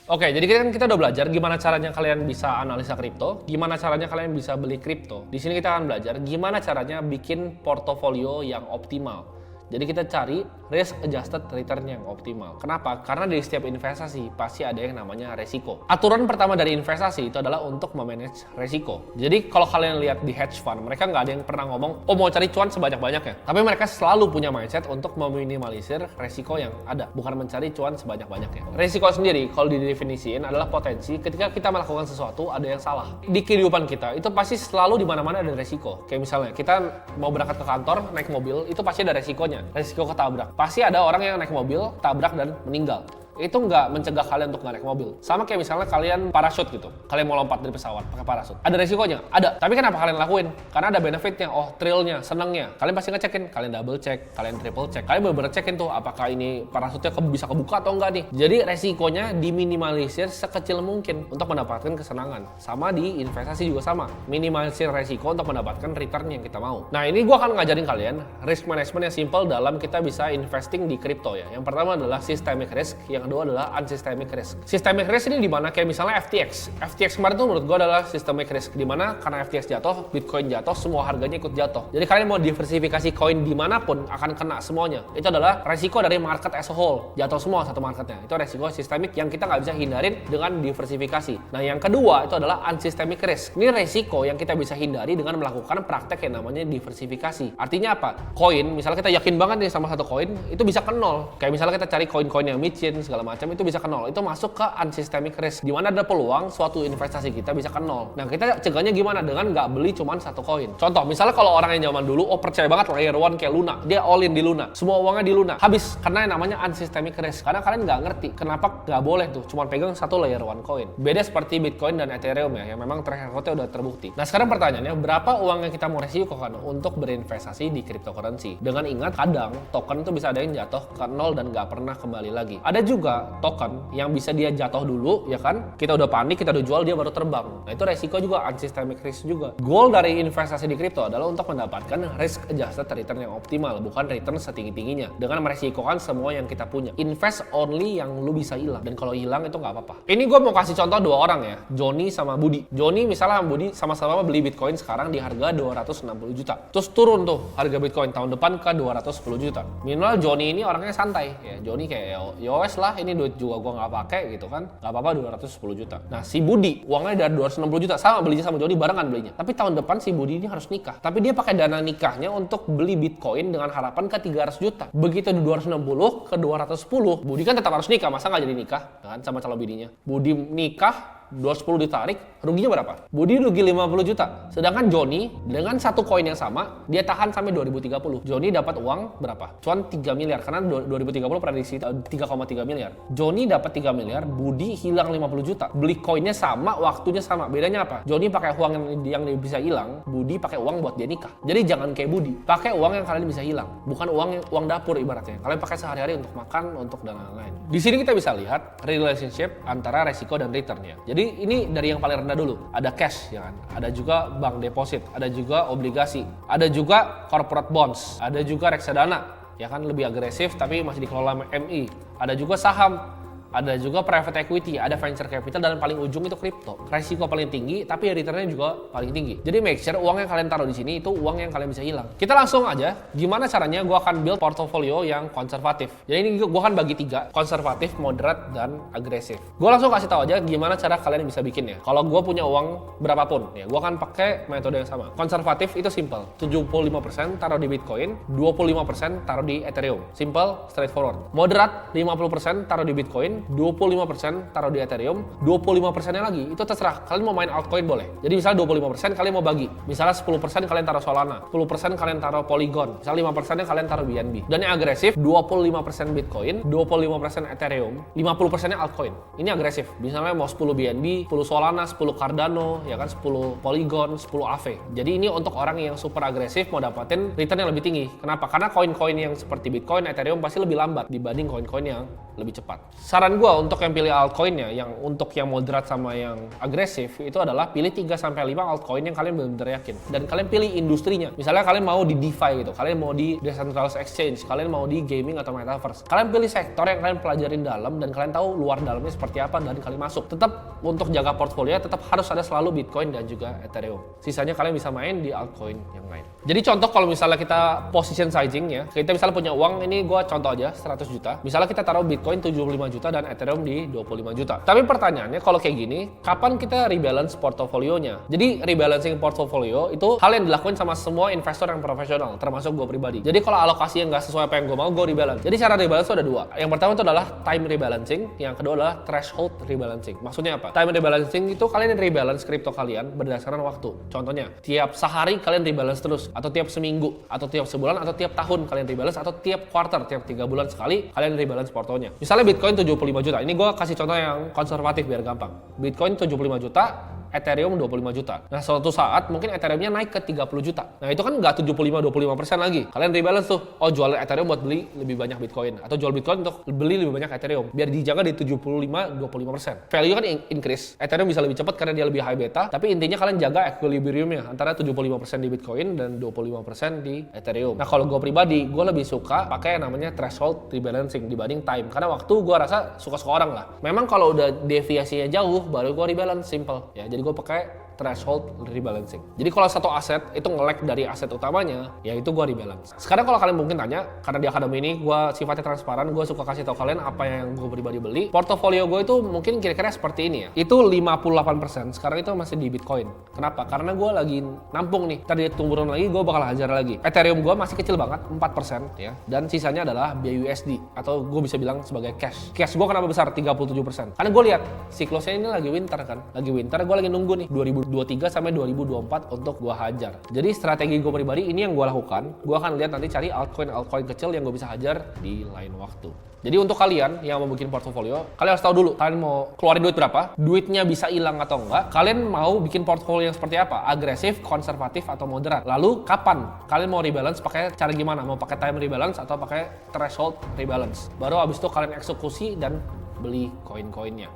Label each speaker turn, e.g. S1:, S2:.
S1: Oke, jadi kan kita udah belajar gimana caranya kalian bisa analisa kripto, gimana caranya kalian bisa beli kripto. Di sini kita akan belajar gimana caranya bikin portofolio yang optimal. Jadi kita cari risk adjusted return yang optimal. Kenapa? Karena dari setiap investasi pasti ada yang namanya resiko. Aturan pertama dari investasi itu adalah untuk memanage resiko. Jadi kalau kalian lihat di hedge fund, mereka nggak ada yang pernah ngomong, oh mau cari cuan sebanyak-banyaknya. Tapi mereka selalu punya mindset untuk meminimalisir resiko yang ada, bukan mencari cuan sebanyak-banyaknya. Resiko sendiri kalau didefinisikan adalah potensi ketika kita melakukan sesuatu ada yang salah. Di kehidupan kita itu pasti selalu di mana-mana ada resiko. Kayak misalnya kita mau berangkat ke kantor naik mobil, itu pasti ada resikonya. Resiko ketabrak. Pasti ada orang yang naik mobil, tabrak dan meninggal. Itu nggak mencegah kalian untuk nggak naik mobil. Sama kayak misalnya kalian parasut gitu. Kalian mau lompat dari pesawat pakai parasut. Ada resikonya? Ada. Tapi kenapa kalian lakuin? Karena ada benefitnya. Oh, thrillnya, senangnya. Kalian pasti ngecekin. Kalian double check, kalian triple check. Kalian bener-bener cekin tuh apakah ini parasutnya bisa kebuka atau enggak nih. Jadi resikonya diminimalisir sekecil mungkin untuk mendapatkan kesenangan. Sama di investasi juga sama. Minimalisir resiko untuk mendapatkan return yang kita mau. Nah, ini gua akan ngajarin kalian risk management yang simple dalam kita bisa investing di kripto ya. Yang pertama adalah systemic risk, yang kedua adalah unsystemic risk. Systemic risk ini dimana kayak misalnya FTX. FTX kemarin tuh menurut gue adalah systemic risk, dimana karena FTX jatuh, Bitcoin jatuh, semua harganya ikut jatuh. Jadi kalian mau diversifikasi koin dimanapun akan kena semuanya. Itu adalah resiko dari market as a whole. Jatuh semua satu marketnya. Itu resiko sistemik yang kita nggak bisa hindarin dengan diversifikasi. Nah yang kedua itu adalah unsystemic risk. Ini resiko yang kita bisa hindari dengan melakukan praktek yang namanya diversifikasi. Artinya apa? Koin, misalnya kita yakin banget nih sama satu koin, itu bisa ke nol. Kayak misalnya kita cari koin-koin yang micin segala macam, itu bisa ke nol. Itu masuk ke unsystemic risk, di mana ada peluang suatu investasi kita bisa ke nol. Nah kita cegahnya gimana? Dengan nggak beli cuma satu koin. Contoh, misalnya kalau orang yang zaman dulu, oh percaya banget layer 1 kayak Luna, dia all in di Luna, semua uangnya di Luna, habis karena yang namanya unsystemic risk. Karena kalian nggak ngerti kenapa nggak boleh tuh cuma pegang satu layer 1 coin. Beda seperti Bitcoin dan Ethereum ya, yang memang track recordnya udah terbukti. Nah sekarang pertanyaannya, berapa uang yang kita mau resikokan untuk berinvestasi di cryptocurrency? Dengan ingat, kadang token tuh bisa ada yang jatuh ke nol dan nggak pernah kembali lagi. Ada juga token yang bisa dia jatuh dulu, ya kan? Kita udah panik, kita udah jual, dia baru terbang. Nah itu resiko juga, unsystemic risk juga. Goal dari investasi di kripto adalah untuk mendapatkan risk adjusted return yang optimal, bukan return setinggi-tingginya. Dengan meresikokan semua yang kita punya. Invest only yang lu bisa hilang. Dan kalau hilang itu nggak apa-apa. Ini gue mau kasih contoh dua orang ya, Johnny sama Budi. Johnny misalnya sama Budi sama-sama beli Bitcoin sekarang di harga 260 juta. Terus turun tuh harga Bitcoin tahun depan ke 210 juta. Minimal Johnny ini orangnya santai. Ya, Johnny kayak yowes lah, ini duit juga gue nggak pakai gitu kan, nggak apa-apa 210 juta. Nah si Budi uangnya dari 260 juta, sama belinya sama Johnny, barengan belinya. Tapi tahun depan si Budi ini harus nikah, tapi dia pakai dana nikahnya untuk beli Bitcoin dengan harapan ke 300 juta. Begitu di 260 ke 210, Budi kan tetap harus nikah, masa nggak jadi nikah kan sama calon bininya. Budi nikah, 210 ditarik, ruginya berapa? Budi rugi 50 juta. Sedangkan Johnny dengan satu koin yang sama, dia tahan sampai 2030. Johnny dapat uang berapa? Cuan 3 miliar, karena 2030 prediksi 3,3 miliar. Johnny dapat 3 miliar, Budi hilang 50 juta. Beli koinnya sama, waktunya sama. Bedanya apa? Johnny pakai uang yang bisa hilang, Budi pakai uang buat dia nikah. Jadi jangan kayak Budi, pakai uang yang kalian bisa hilang, bukan uang dapur ibaratnya. Kalian pakai sehari-hari untuk makan, untuk dan lain-lain. Di sini kita bisa lihat relationship antara resiko dan returnnya. Jadi ini dari yang paling rendah dulu. Ada cash, ya kan? Ada juga bank deposit, ada juga obligasi, ada juga corporate bonds, ada juga reksadana, ya kan, lebih agresif tapi masih dikelola MI. Ada juga saham, ada juga private equity, ada venture capital, dan paling ujung itu kripto. Resiko paling tinggi, tapi returnnya juga paling tinggi. Jadi make sure uang yang kalian taruh di sini itu uang yang kalian bisa hilang. Kita langsung aja, gimana caranya gue akan build portfolio yang konservatif. Jadi ini gue akan bagi 3, konservatif, moderat, dan agresif. Gue langsung kasih tahu aja gimana cara kalian bisa bikinnya. Kalau gue punya uang berapapun, ya gue akan pakai metode yang sama. Konservatif itu simple, 75% taruh di Bitcoin, 25% taruh di Ethereum. Simple, straightforward. Moderat, 50% taruh di Bitcoin, 25% taruh di Ethereum, 25%-nya lagi itu terserah. Kalian mau main altcoin boleh. Jadi misalnya 25% kalian mau bagi. Misalnya 10% kalian taruh Solana, 10% kalian taruh Polygon, misalnya 5%-nya kalian taruh BNB. Dan yang agresif, 25% Bitcoin, 25% Ethereum, 50%-nya altcoin. Ini agresif. Misalnya mau 10 BNB, 10 Solana, 10 Cardano, ya kan, 10 Polygon, 10 Aave. Jadi ini untuk orang yang super agresif mau dapatin return yang lebih tinggi. Kenapa? Karena koin-koin yang seperti Bitcoin, Ethereum pasti lebih lambat dibanding koin-koin yang lebih cepat. Saran gue untuk yang pilih altcoinnya, yang untuk yang moderat sama yang agresif, itu adalah pilih 3-5 altcoin yang kalian benar-benar yakin. Dan kalian pilih industrinya. Misalnya kalian mau di DeFi gitu, kalian mau di decentralized exchange, kalian mau di gaming atau metaverse. Kalian pilih sektor yang kalian pelajarin dalam dan kalian tahu luar dalamnya seperti apa dan kalian masuk. Tetap untuk jaga portfolio tetap harus ada selalu Bitcoin dan juga Ethereum. Sisanya kalian bisa main di altcoin yang lain. Jadi contoh kalau misalnya kita position sizing ya, kita misalnya punya uang, ini gue contoh aja 100 juta. Misalnya kita taruh Bitcoin 75 juta dan Ethereum di 25 juta. Tapi pertanyaannya kalau kayak gini, kapan kita rebalance portofolionya? Jadi rebalancing portofolio itu hal yang dilakukan sama semua investor yang profesional, termasuk gue pribadi. Jadi kalau alokasi yang nggak sesuai apa yang gue mau, gue rebalance. Jadi cara rebalance itu ada dua. Yang pertama itu adalah time rebalancing, yang kedua adalah threshold rebalancing. Maksudnya apa? Time rebalancing itu kalian rebalance kripto kalian berdasarkan waktu. Contohnya, tiap sehari kalian rebalance terus, atau tiap seminggu, atau tiap sebulan, atau tiap tahun kalian rebalance, atau tiap quarter, tiap 3 bulan sekali kalian rebalance portonya. Misalnya Bitcoin 75 juta. Ini gue kasih contoh yang konservatif biar gampang. Bitcoin 75 juta, Ethereum 25 juta. Nah, suatu saat mungkin Ethereum-nya naik ke 30 juta. Nah, itu kan nggak 75-25% lagi. Kalian rebalance tuh. Oh, jual Ethereum buat beli lebih banyak Bitcoin. Atau jual Bitcoin untuk beli lebih banyak Ethereum. Biar dijaga di 75-25%. Value kan increase. Ethereum bisa lebih cepat karena dia lebih high beta. Tapi intinya kalian jaga equilibrium-nya antara 75% di Bitcoin dan 25% di Ethereum. Nah, kalau gue pribadi, gue lebih suka pakai yang namanya threshold rebalancing dibanding time. Karena waktu gue rasa suka-suka orang lah. Memang kalau udah deviasinya jauh, baru gue rebalance simple. Ya, jadi gue pakai threshold rebalancing. Jadi kalau satu aset itu nge-lag dari aset utamanya, ya itu gue rebalance. Sekarang kalau kalian mungkin tanya, karena di akademi ini gue sifatnya transparan, gue suka kasih tahu kalian apa yang gue pribadi beli. Portofolio gue itu mungkin kira-kira seperti ini ya. Itu 58%, sekarang itu masih di Bitcoin. Kenapa? Karena gue lagi nampung nih. Tadi turun lagi, gue bakal hajar lagi. Ethereum gue masih kecil banget, 4% ya. Dan sisanya adalah BUSD, atau gue bisa bilang sebagai cash. Cash gue kenapa besar? 37%. Karena gue lihat siklusnya ini lagi winter kan. Lagi winter, gue lagi nunggu nih 2023 sampai 2024 untuk gua hajar. Jadi strategi gue pribadi ini yang gue lakukan. Gue akan lihat nanti cari altcoin kecil yang gue bisa hajar di lain waktu. Jadi untuk kalian yang mau bikin portofolio, kalian harus tahu dulu kalian mau keluarin duit berapa, duitnya bisa hilang atau enggak, kalian mau bikin portofolio yang seperti apa, agresif, konservatif, atau moderat. Lalu kapan kalian mau rebalance, pakai cara gimana, mau pakai time rebalance atau pakai threshold rebalance. Baru abis itu kalian eksekusi dan beli koin-koinnya.